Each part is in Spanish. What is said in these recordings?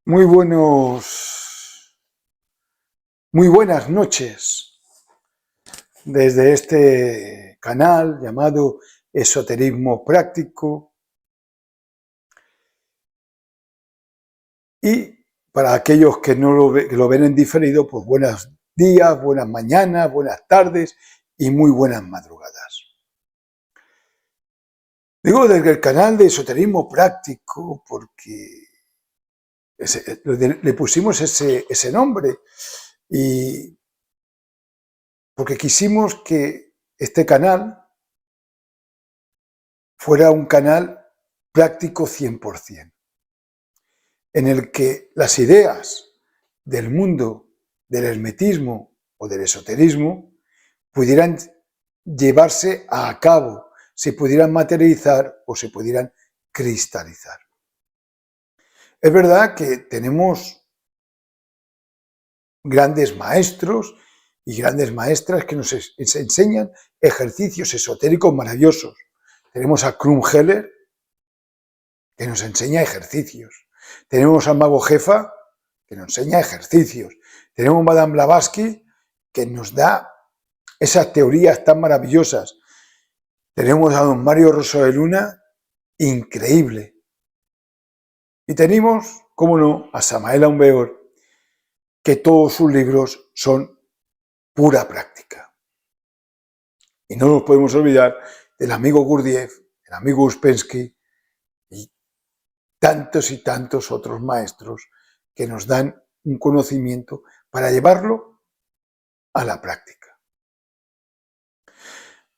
Muy muy buenas noches desde este canal llamado Esoterismo Práctico. Y para aquellos que que lo ven en diferido, pues buenos días, buenas mañanas, buenas tardes y muy buenas madrugadas. Digo desde el canal de Esoterismo Práctico porque le pusimos ese nombre y porque quisimos que este canal fuera un canal práctico 100%, en el que las ideas del mundo del hermetismo o del esoterismo pudieran llevarse a cabo, se pudieran materializar o se pudieran cristalizar. Es verdad que tenemos grandes maestros y grandes maestras que nos enseñan ejercicios esotéricos maravillosos. Tenemos a Krumheller, que nos enseña ejercicios. Tenemos al mago Jefa, que nos enseña ejercicios. Tenemos a Madame Blavatsky, que nos da esas teorías tan maravillosas. Tenemos a don Mario Rosso de Luna, increíble. Y tenemos, cómo no, a Samael Aun Weor, que todos sus libros son pura práctica. Y no nos podemos olvidar del amigo Gurdjieff, el amigo Uspensky y tantos otros maestros que nos dan un conocimiento para llevarlo a la práctica.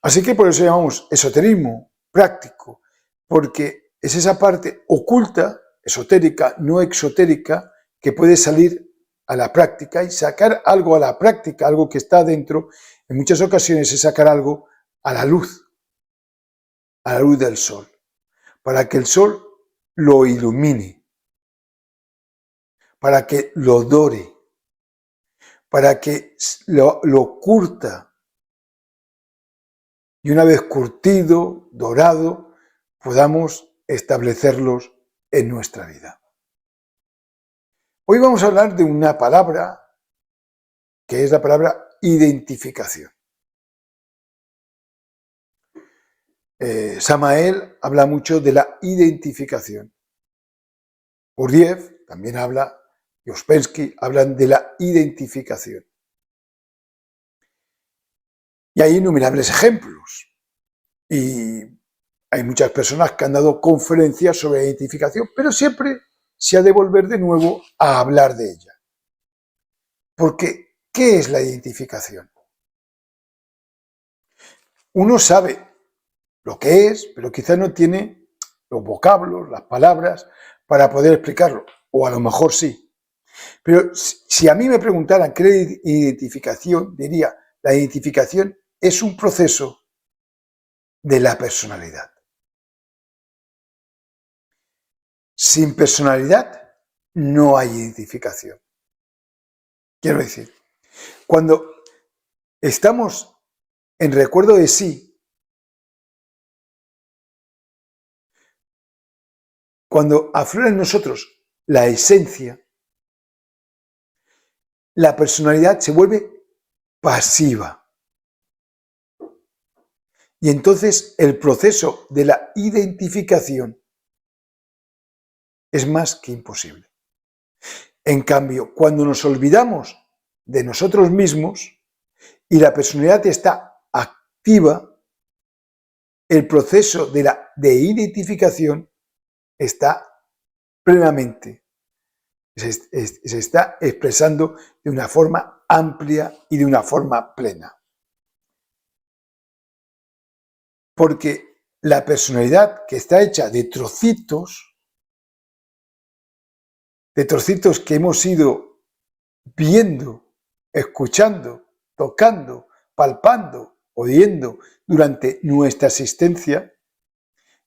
Así que por eso llamamos esoterismo práctico, porque es esa parte oculta, esotérica, no exotérica, que puede salir a la práctica y sacar algo a la práctica, algo que está dentro. En muchas ocasiones es sacar algo a la luz del sol, para que el sol lo ilumine, para que lo dore, para que lo curta. Y una vez curtido, dorado, podamos establecerlos en nuestra vida. Hoy vamos a hablar de una palabra que es la palabra identificación. Samael habla mucho de la identificación. Gurdjieff también habla, y Uspensky hablan de la identificación. Y hay innumerables ejemplos. Y hay muchas personas que han dado conferencias sobre la identificación, pero siempre se ha de volver de nuevo a hablar de ella. Porque, ¿qué es la identificación? Uno sabe lo que es, pero quizás no tiene los vocablos, las palabras, para poder explicarlo. O a lo mejor sí. Pero si a mí me preguntaran qué es identificación, diría, la identificación es un proceso de la personalidad. Sin personalidad no hay identificación. Quiero decir, cuando estamos en recuerdo de sí, cuando aflora en nosotros la esencia, la personalidad se vuelve pasiva. Y entonces el proceso de la identificación es más que imposible. En cambio, cuando nos olvidamos de nosotros mismos y la personalidad está activa, el proceso de identificación está plenamente, se está expresando de una forma amplia y de una forma plena. Porque la personalidad, que está hecha de trocitos que hemos ido viendo, escuchando, tocando, palpando, oyendo durante nuestra existencia,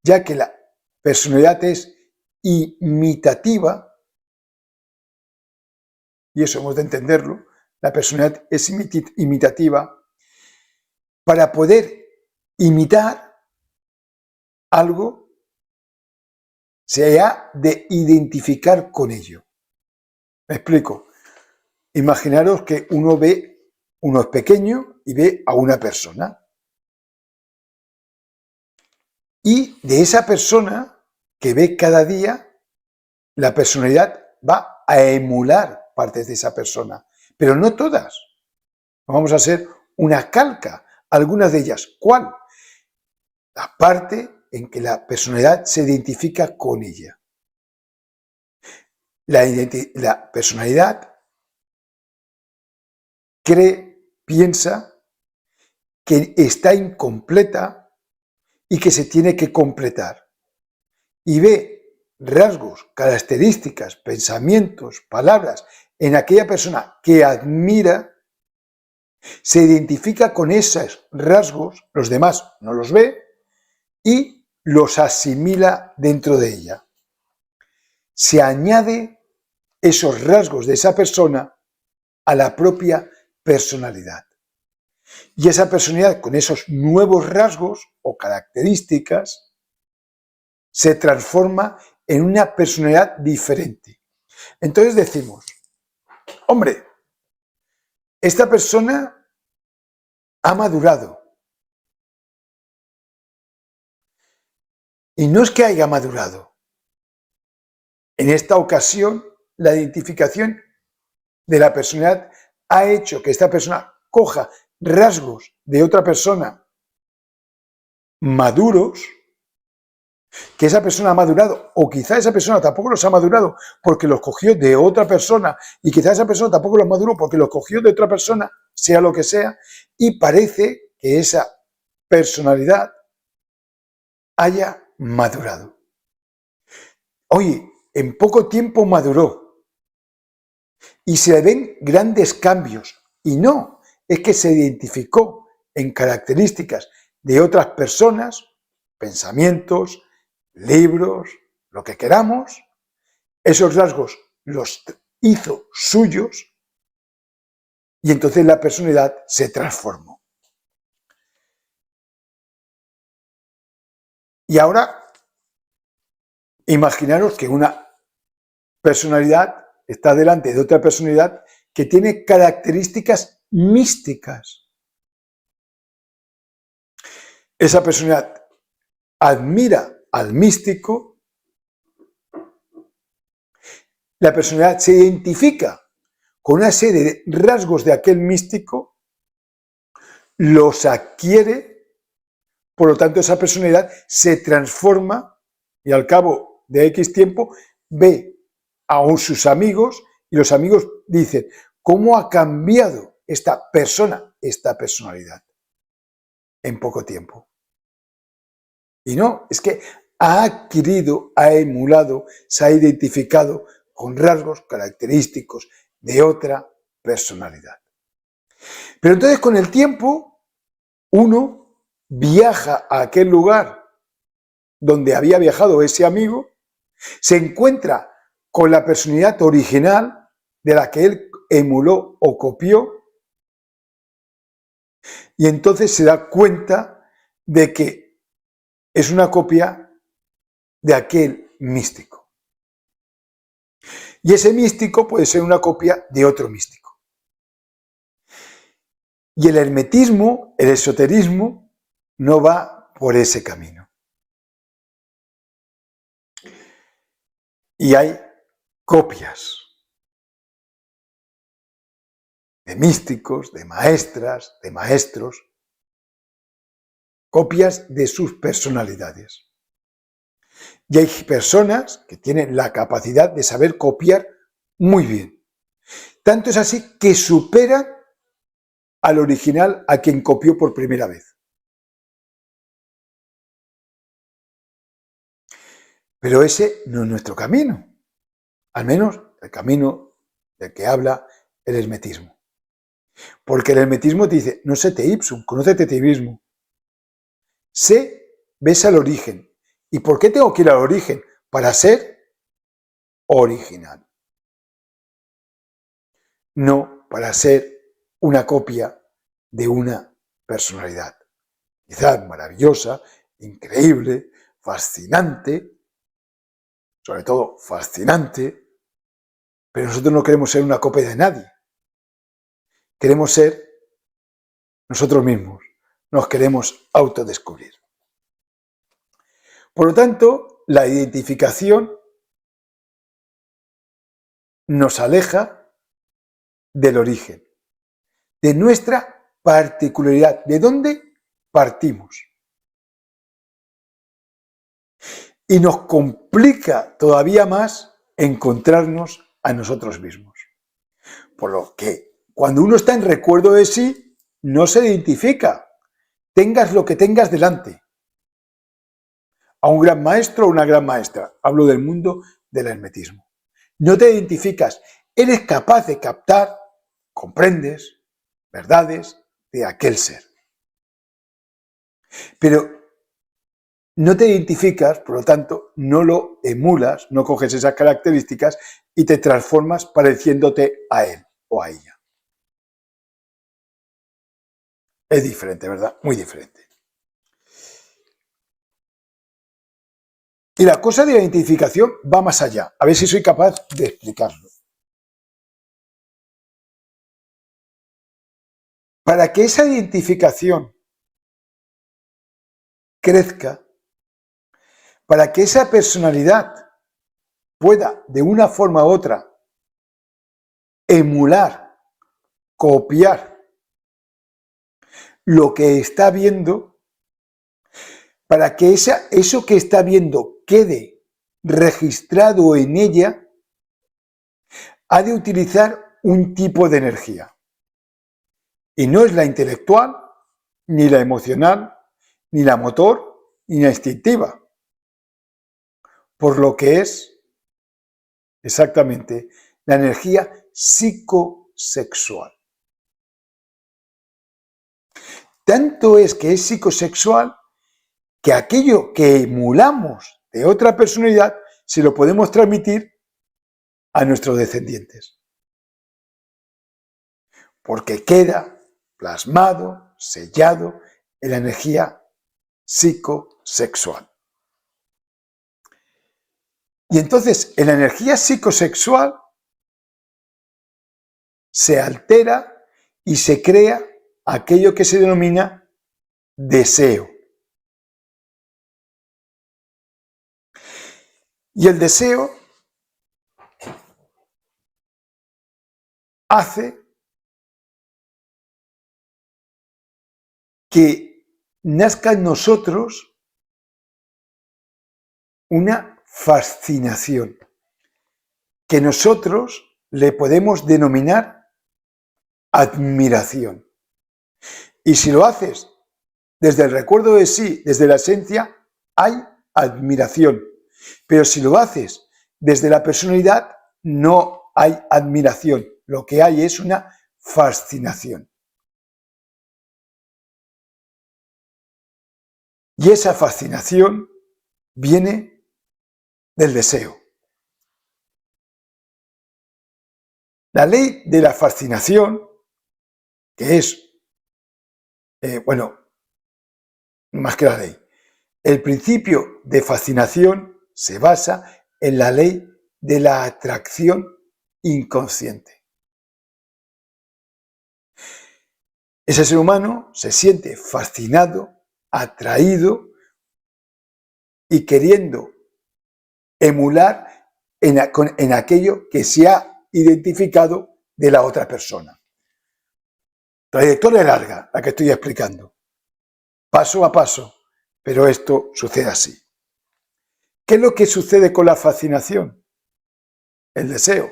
ya que la personalidad es imitativa, y eso hemos de entenderlo, la personalidad es imitativa. Para poder imitar algo, se ha de identificar con ello. Me explico. Imaginaros que uno es pequeño y ve a una persona. Y de esa persona que ve cada día, la personalidad va a emular partes de esa persona, pero no todas. Vamos a hacer una calca, algunas de ellas. ¿Cuál? La parte en que la personalidad se identifica con ella. La personalidad piensa que está incompleta y que se tiene que completar. Y ve rasgos, características, pensamientos, palabras en aquella persona que admira, se identifica con esos rasgos, los demás no los ve y los asimila dentro de ella. Se añade esos rasgos de esa persona a la propia personalidad. Y esa personalidad con esos nuevos rasgos o características se transforma en una personalidad diferente. Entonces decimos, hombre, esta persona ha madurado. Y no es que haya madurado. En esta ocasión, la identificación de la personalidad ha hecho que esta persona coja rasgos de otra persona maduros, que esa persona ha madurado, o quizá esa persona tampoco los ha madurado porque los cogió de otra persona, y quizá esa persona tampoco los maduró porque los cogió de otra persona, sea lo que sea, y parece que esa personalidad haya madurado. Oye, en poco tiempo maduró y se le ven grandes cambios, y no, es que se identificó en características de otras personas, pensamientos, libros, lo que queramos, esos rasgos los hizo suyos y entonces la personalidad se transformó. Y ahora, imaginaros que una personalidad está delante de otra personalidad que tiene características místicas. Esa personalidad admira al místico, la personalidad se identifica con una serie de rasgos de aquel místico, los adquiere, por lo tanto esa personalidad se transforma y al cabo de X tiempo ve a sus amigos y los amigos dicen, ¿cómo ha cambiado esta persona, esta personalidad en poco tiempo? Y no, es que ha adquirido, ha emulado, se ha identificado con rasgos característicos de otra personalidad. Pero entonces con el tiempo uno viaja a aquel lugar donde había viajado ese amigo, se encuentra con la personalidad original de la que él emuló o copió, y entonces se da cuenta de que es una copia de aquel místico. Y ese místico puede ser una copia de otro místico. Y el hermetismo, el esoterismo, no va por ese camino. Y hay copias de místicos, de maestras, de maestros, copias de sus personalidades. Y hay personas que tienen la capacidad de saber copiar muy bien. Tanto es así que superan al original, a quien copió por primera vez. Pero ese no es nuestro camino, al menos el camino del que habla el hermetismo. Porque el hermetismo te dice, no sé te ipsum, conócete a ti mismo. Ves al origen. ¿Y por qué tengo que ir al origen? Para ser original. No para ser una copia de una personalidad. Quizás maravillosa, increíble, fascinante, sobre todo fascinante, Pero nosotros no queremos ser una copia de nadie. Queremos ser nosotros mismos. Nos queremos autodescubrir. Por lo tanto, la identificación nos aleja del origen, de nuestra particularidad, de dónde partimos. Y nos complica todavía más encontrarnos a nosotros mismos. Por lo que cuando uno está en recuerdo de sí, no se identifica. Tengas lo que tengas delante. A un gran maestro o una gran maestra. Hablo del mundo del hermetismo. No te identificas. Eres capaz de captar, comprendes, verdades de aquel ser. Pero no te identificas, por lo tanto, no lo emulas, no coges esas características y te transformas pareciéndote a él o a ella. Es diferente, ¿verdad? Muy diferente. Y la cosa de la identificación va más allá. A ver si soy capaz de explicarlo. Para que esa identificación crezca, para que esa personalidad pueda, de una forma u otra, emular, copiar lo que está viendo, para que eso que está viendo quede registrado en ella, ha de utilizar un tipo de energía. Y no es la intelectual, ni la emocional, ni la motor, ni la instintiva. Por lo que es exactamente la energía psicosexual. Tanto es que es psicosexual que aquello que emulamos de otra personalidad se lo podemos transmitir a nuestros descendientes. Porque queda plasmado, sellado en la energía psicosexual. Y entonces, en la energía psicosexual se altera y se crea aquello que se denomina deseo. Y el deseo hace que nazca en nosotros una fascinación, que nosotros le podemos denominar admiración. Y si lo haces desde el recuerdo de sí, desde la esencia, hay admiración. Pero si lo haces desde la personalidad, no hay admiración. Lo que hay es una fascinación. Y esa fascinación viene del deseo. La ley de la fascinación, que es, más que la ley, el principio de fascinación se basa en la ley de la atracción inconsciente. Ese ser humano se siente fascinado, atraído y queriendo emular en aquello que se ha identificado de la otra persona. Trayectoria larga, la que estoy explicando, paso a paso, pero esto sucede así. ¿Qué es lo que sucede con la fascinación? El deseo,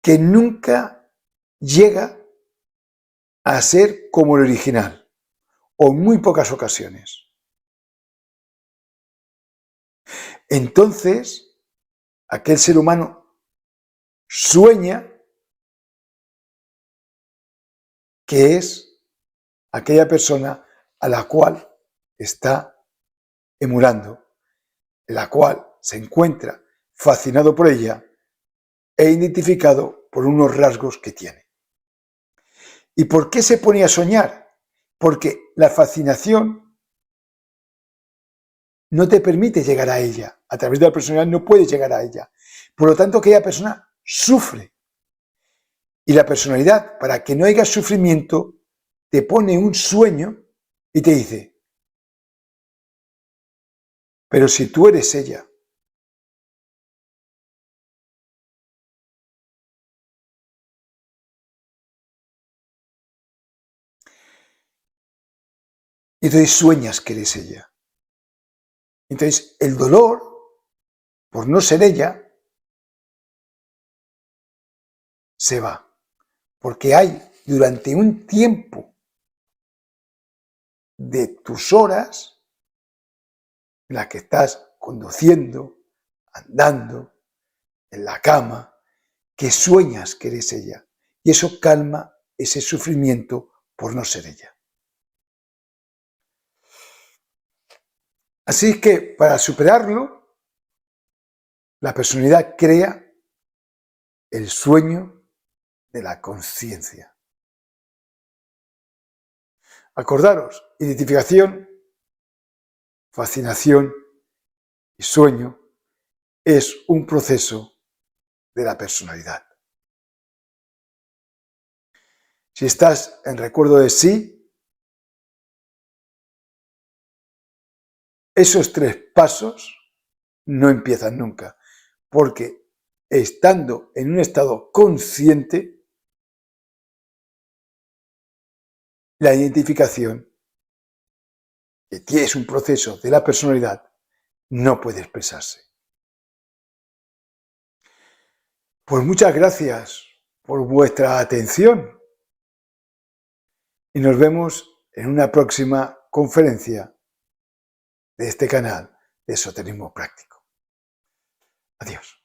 que nunca llega a ser como el original, o en muy pocas ocasiones. Entonces, aquel ser humano sueña que es aquella persona a la cual está emulando, en la cual se encuentra fascinado por ella e identificado por unos rasgos que tiene. ¿Y por qué se pone a soñar? Porque la fascinación no te permite llegar a ella. A través de la personalidad no puedes llegar a ella. Por lo tanto, aquella persona sufre. Y la personalidad, para que no haya sufrimiento, te pone un sueño y te dice, pero si tú eres ella. Y entonces sueñas que eres ella. Entonces el dolor por no ser ella se va. Porque hay durante un tiempo de tus horas en las que estás conduciendo, andando, en la cama, que sueñas que eres ella. Y eso calma ese sufrimiento por no ser ella. Así que para superarlo, la personalidad crea el sueño de la conciencia. Acordaros, identificación, fascinación y sueño es un proceso de la personalidad. Si estás en recuerdo de sí, esos 3 pasos no empiezan nunca, porque estando en un estado consciente, la identificación, que es un proceso de la personalidad, no puede expresarse. Pues muchas gracias por vuestra atención y nos vemos en una próxima conferencia de este canal de Esoterismo Práctico. Adiós.